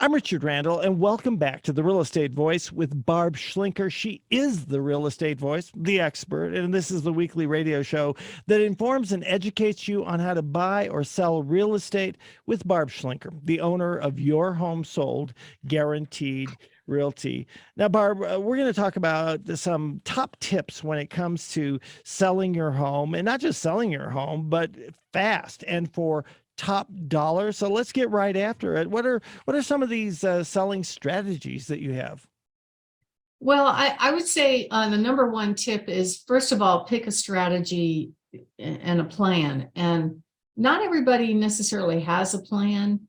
I'm Richard Randall, and welcome back to The Real Estate Voice with Barb Schlinker. She is the real estate voice, the expert, and this is the weekly radio show that informs and educates you on how to buy or sell real estate with Barb Schlinker, the owner of Your Home Sold Guaranteed Realty. Now, Barb, we're going to talk about some top tips when it comes to selling your home, and not just selling your home, but fast and for top dollar. So let's get right after it. What are some of these selling strategies that you have? Well, I would say the number one tip is, first of all, pick a strategy and a plan. And not everybody necessarily has a plan.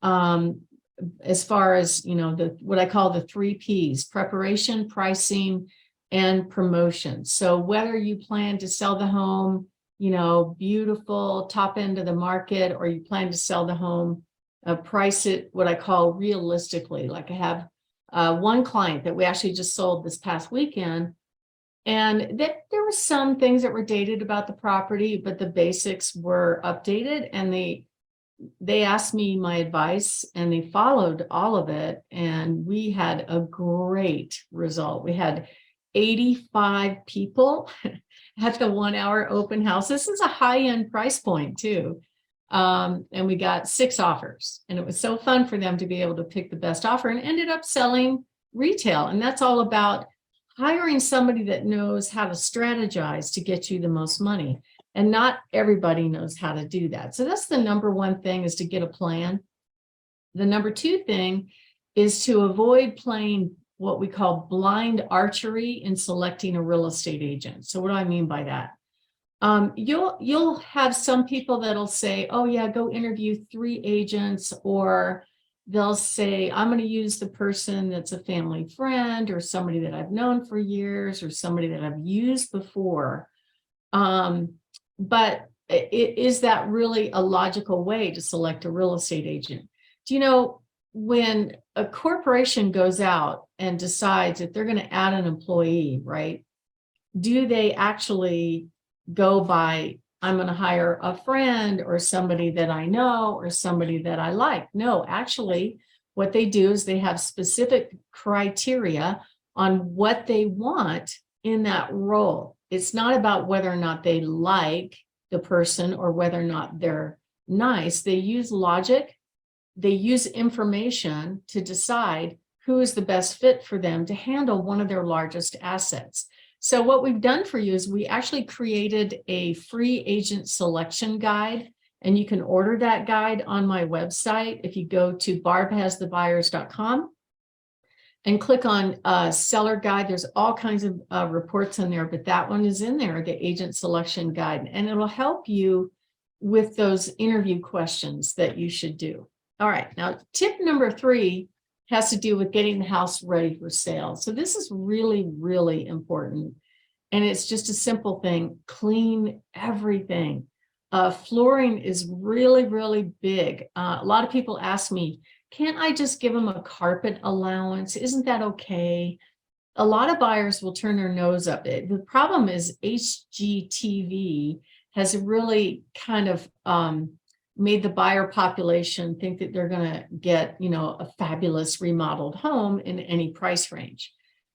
As far as, what I call the 3 Ps: preparation, pricing, and promotion. So whether you plan to sell the home, beautiful top end of the market, or you plan to sell the home, price it what I call realistically. Like I have one client that we actually just sold this past weekend, and that there were some things that were dated about the property, but the basics were updated, and they asked me my advice and they followed all of it, and we had a great result. We had 85 people at the 1-hour open house. This is a high-end price point too. And we got 6 offers, and it was so fun for them to be able to pick the best offer, and ended up selling retail. And that's all about hiring somebody that knows how to strategize to get you the most money. And not everybody knows how to do that. So that's the number one thing, is to get a plan. The number 2 thing is to avoid playing what we call blind archery in selecting a real estate agent. So what do I mean by that? You'll have some people that'll say, oh yeah, go interview 3 agents, or they'll say, I'm going to use the person that's a family friend, or somebody that I've known for years, or somebody that I've used before. But is that really a logical way to select a real estate agent? Do you know, when a corporation goes out and decides that they're going to add an employee, right? Do they actually go by, I'm going to hire a friend, or somebody that I know, or somebody that I like? No, actually, what they do is they have specific criteria on what they want in that role. It's not about whether or not they like the person or whether or not they're nice. They use logic. They use information to decide who is the best fit for them to handle one of their largest assets. So what we've done for you is we actually created a free agent selection guide, and you can order that guide on my website. If you go to barbhasthebuyers.com and click on seller guide, there's all kinds of reports in there, but that one is in there, the agent selection guide, and it'll help you with those interview questions that you should do. All right, now tip number 3 has to do with getting the house ready for sale. So this is really, really important. And it's just a simple thing: clean everything. Flooring is really, really big. A lot of people ask me, can't I just give them a carpet allowance? Isn't that okay? A lot of buyers will turn their nose up. The problem is HGTV has really kind of made the buyer population think that they're going to get, a fabulous remodeled home in any price range.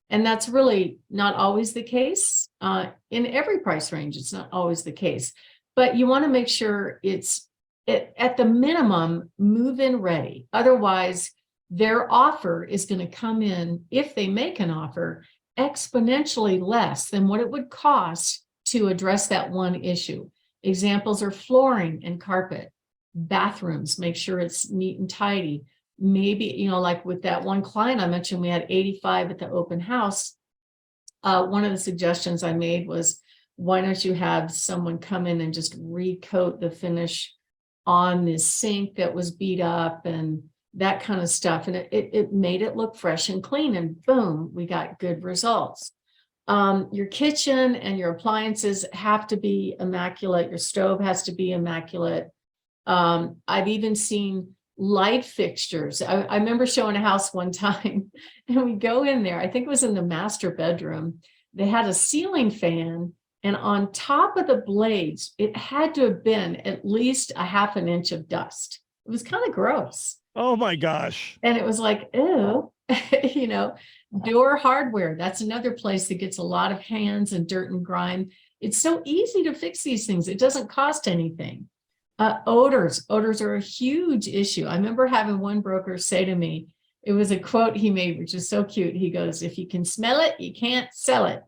And that's really not always the case. In every price range, it's not always the case. But you want to make sure it's at the minimum move-in ready. Otherwise, their offer is going to come in, if they make an offer, exponentially less than what it would cost to address that one issue. Examples are flooring and carpet. Bathrooms, make sure it's neat and tidy. Maybe, like with that one client I mentioned, we had 85 at the open house. One of the suggestions I made was, why don't you have someone come in and just recoat the finish on this sink that was beat up and that kind of stuff. And it made it look fresh and clean, and boom, we got good results. Your kitchen and your appliances have to be immaculate. Your stove has to be immaculate. I've even seen light fixtures. I remember showing a house one time, and we go in there, I think it was in the master bedroom. They had a ceiling fan, and on top of the blades, it had to have been at least a half an inch of dust. It was kind of gross. Oh my gosh. And it was like, ew, you know, door hardware. That's another place that gets a lot of hands and dirt and grime. It's so easy to fix these things. It doesn't cost anything. Odors are a huge issue. I remember having one broker say to me, it was a quote he made, which is so cute. He goes, if you can smell it, you can't sell it.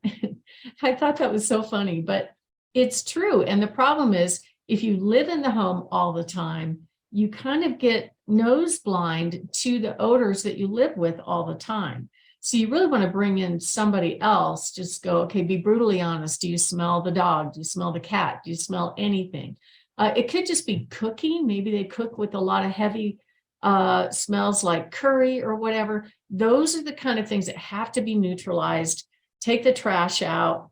I thought that was so funny, but it's true. And the problem is, if you live in the home all the time, you kind of get nose blind to the odors that you live with all the time. So you really want to bring in somebody else, just go, okay, be brutally honest. Do you smell the dog? Do you smell the cat? Do you smell anything? It could just be cooking. Maybe they cook with a lot of heavy smells like curry or whatever. Those are the kind of things that have to be neutralized. Take the trash out.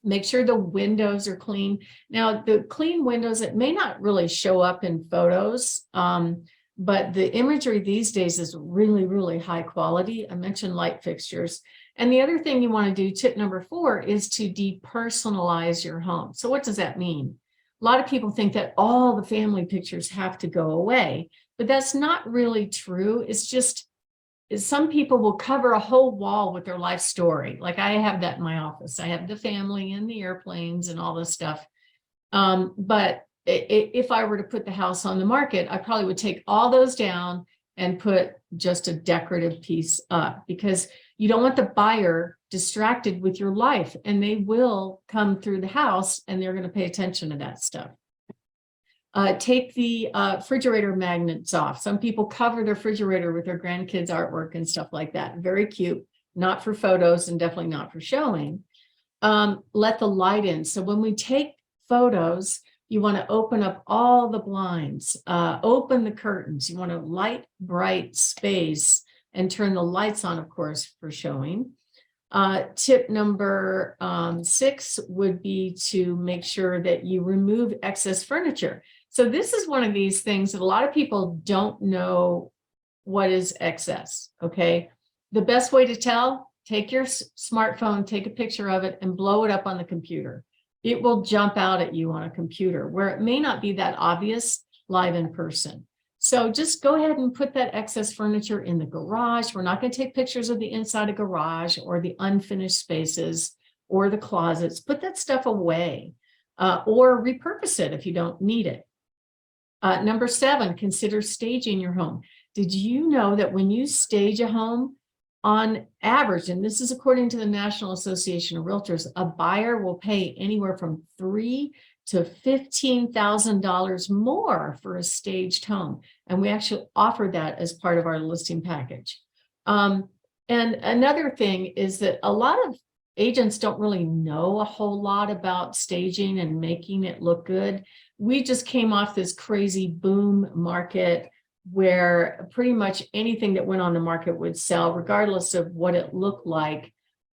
Make sure the windows are clean. Now, the clean windows, it may not really show up in photos, but the imagery these days is really, really high quality. I mentioned light fixtures. And the other thing you want to do, tip number 4, is to depersonalize your home. So what does that mean? A lot of people think that all the family pictures have to go away, but that's not really true. It's just some people will cover a whole wall with their life story. Like I have that in my office. I have the family and the airplanes and all this stuff. But if I were to put the house on the market, I probably would take all those down and put just a decorative piece up, because you don't want the buyer distracted with your life, and they will come through the house and they're going to pay attention to that stuff. Take the refrigerator magnets off. Some people cover their refrigerator with their grandkids' artwork and stuff like that. Very cute, not for photos and definitely not for showing. Let the light in. So when we take photos, you want to open up all the blinds, open the curtains. You want a light, bright space, and turn the lights on, of course, for showing. Tip number 6 would be to make sure that you remove excess furniture. So this is one of these things that a lot of people don't know what is excess, okay? The best way to tell, take your smartphone, take a picture of it, and blow it up on the computer. It will jump out at you on a computer where it may not be that obvious live in person. So just go ahead and put that excess furniture in the garage. We're not going to take pictures of the inside of garage or the unfinished spaces or the closets. Put that stuff away or repurpose it if you don't need it. Number 7, consider staging your home. Did you know that when you stage a home, on average, and this is according to the National Association of Realtors, a buyer will pay anywhere from $3,000 to $15,000 more for a staged home. And we actually offer that as part of our listing package. And another thing is that a lot of agents don't really know a whole lot about staging and making it look good. We just came off this crazy boom market where pretty much anything that went on the market would sell, regardless of what it looked like.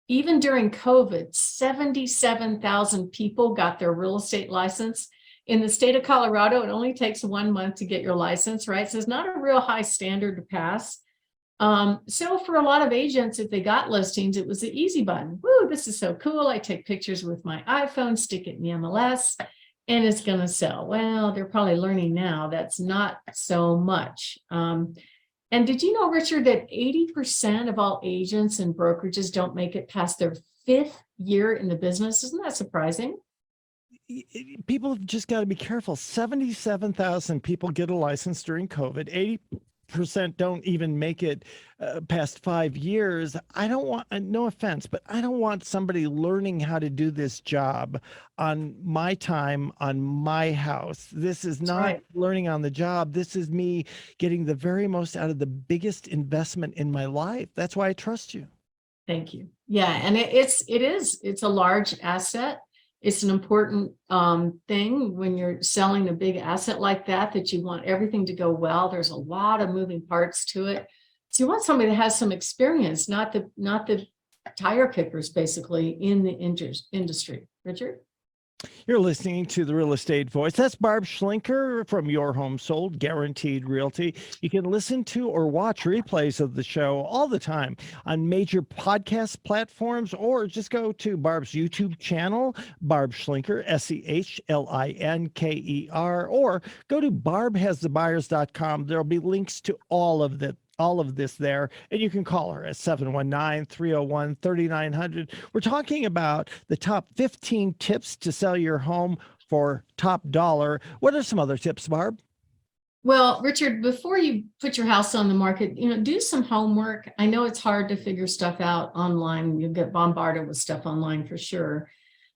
Even during COVID, 77,000 people got their real estate license. In the state of Colorado, it only takes 1 month to get your license, right? So it's not a real high standard to pass. So for a lot of agents, if they got listings, it was the easy button. Woo, this is so cool. I take pictures with my iPhone, stick it in the MLS, and it's going to sell. Well, they're probably learning now that's not so much. And did you know, Richard, that 80% of all agents and brokerages don't make it past their 5th year in the business? Isn't that surprising? People have just got to be careful. 77,000 people get a license during COVID. 80% don't even make it past 5 years. I don't want, no offense, but I don't want somebody learning how to do this job on my time, on my house. This is not learning on the job. This is me getting the very most out of the biggest investment in my life. That's why I trust you. Thank you. Yeah, and it's a large asset. It's an important thing when you're selling a big asset like that you want everything to go well. There's a lot of moving parts to it. So you want somebody that has some experience, not the tire kickers, basically, in the industry. Richard? You're listening to the Real Estate Voice. That's Barb Schlinker from Your Home Sold Guaranteed Realty. You can listen to or watch replays of the show all the time on major podcast platforms, or just go to Barb's YouTube channel, Barb Schlinker, Schlinker, or go to barbhasthebuyers.com. There'll be links to all of this there, and you can call her at 719-301-3900. We're talking about the top 15 tips to sell your home for top dollar. What are some other tips, Barb? Well, Richard, before you put your house on the market, do some homework. I know it's hard to figure stuff out online. You get bombarded with stuff online for sure,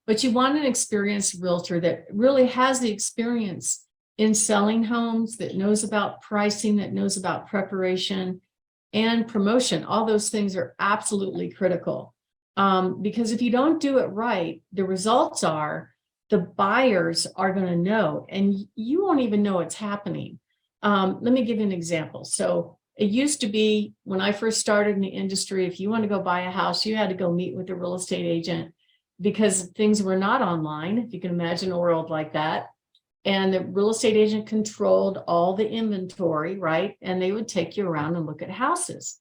but you want an experienced realtor that really has the experience in selling homes, that knows about pricing, that knows about preparation and promotion. All those things are absolutely critical. Because if you don't do it right, the results are the buyers are going to know, and you won't even know it's happening. Let me give you an example. So it used to be when I first started in the industry, if you want to go buy a house, you had to go meet with a real estate agent because things were not online, if you can imagine a world like that. And the real estate agent controlled all the inventory, right? And they would take you around and look at houses.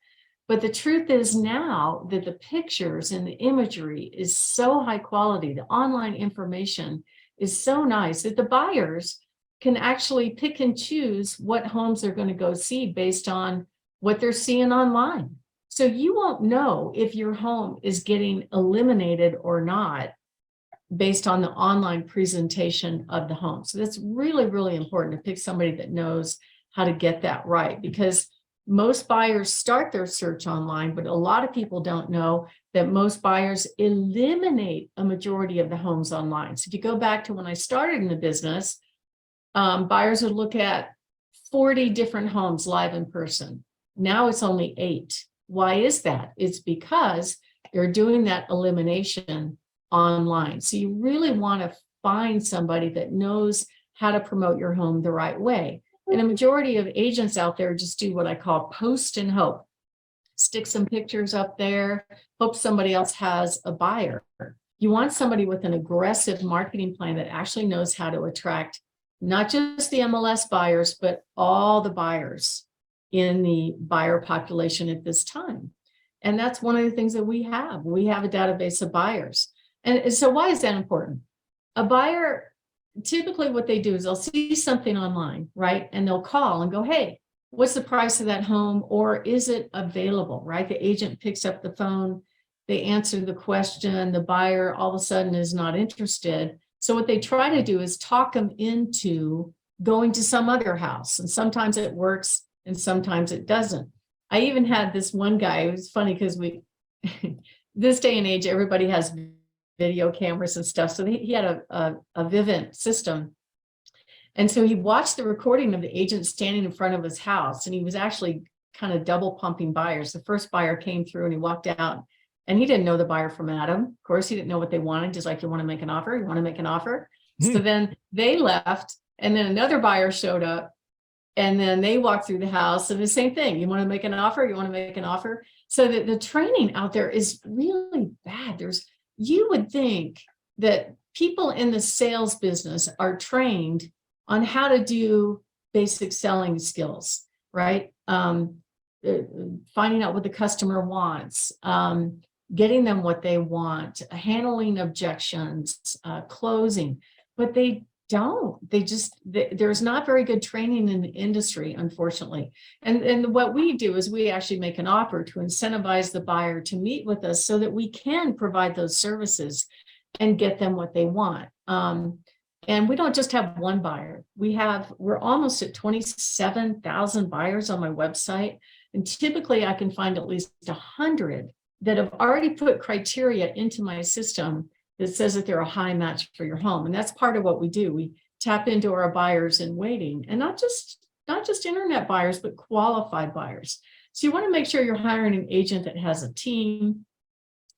But the truth is now that the pictures and the imagery is so high quality, the online information is so nice that the buyers can actually pick and choose what homes they're going to go see based on what they're seeing online. So you won't know if your home is getting eliminated or not based on the online presentation of the home. So that's really, really important to pick somebody that knows how to get that right, because most buyers start their search online, but a lot of people don't know that most buyers eliminate a majority of the homes online. So if you go back to when I started in the business, buyers would look at 40 different homes live in person. Now it's only 8. Why is that? It's because you're doing that elimination online. So you really want to find somebody that knows how to promote your home the right way. And a majority of agents out there just do what I call post and hope. Stick some pictures up there, hope somebody else has a buyer. You want somebody with an aggressive marketing plan that actually knows how to attract not just the MLS buyers, but all the buyers in the buyer population at this time. And that's one of the things that we have. We have a database of buyers. And so why is that important? A buyer, typically what they do is they'll see something online, right? And they'll call and go, hey, what's the price of that home? Or is it available, right? The agent picks up the phone, they answer the question, the buyer all of a sudden is not interested. So what they try to do is talk them into going to some other house. And sometimes it works and sometimes it doesn't. I even had this one guy, it was funny because this day and age, everybody has video cameras and stuff. So he had a Vivint system. And so he watched the recording of the agent standing in front of his house, and he was actually kind of double pumping buyers. The first buyer came through and he walked out, and he didn't know the buyer from Adam. Of course, he didn't know what they wanted. Just like, you want to make an offer? You want to make an offer? So then they left, and then another buyer showed up, and then they walked through the house, and the same thing. You want to make an offer? You want to make an offer? So the training out there is really bad. You would think that people in the sales business are trained on how to do basic selling skills, right? Finding out what the customer wants, getting them what they want, handling objections, closing, but they don't. There's not very good training in the industry, unfortunately. And what we do is we actually make an offer to incentivize the buyer to meet with us so that we can provide those services and get them what they want. And we don't just have one buyer. We're almost at 27,000 buyers on my website. And typically I can find at least 100 that have already put criteria into my system that says that they're a high match for your home. And that's part of what we do. We tap into our buyers in waiting, and not just internet buyers, but qualified buyers. So you want to make sure you're hiring an agent that has a team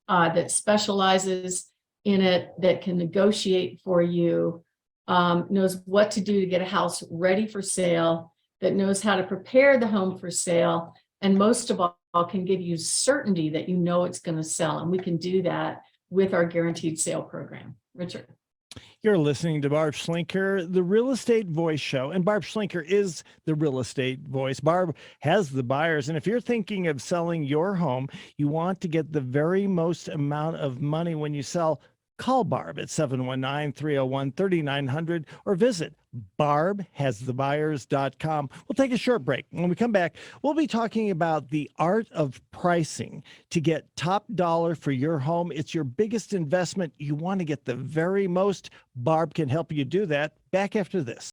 that specializes in it, that can negotiate for you, knows what to do to get a house ready for sale, that knows how to prepare the home for sale, and most of all can give you certainty that you know it's going to sell. And we can do that with our guaranteed sale program. Richard. You're listening to Barb Schlinker, the Real Estate Voice Show. And Barb Schlinker is the real estate voice. Barb has the buyers. And if you're thinking of selling your home, you want to get the very most amount of money when you sell, call Barb at 719-301-3900 or visit barbhasthebuyers.com. We'll take a short break. When we come back, we'll be talking about the art of pricing to get top dollar for your home. It's your biggest investment. You want to get the very most. Barb can help you do that. Back after this.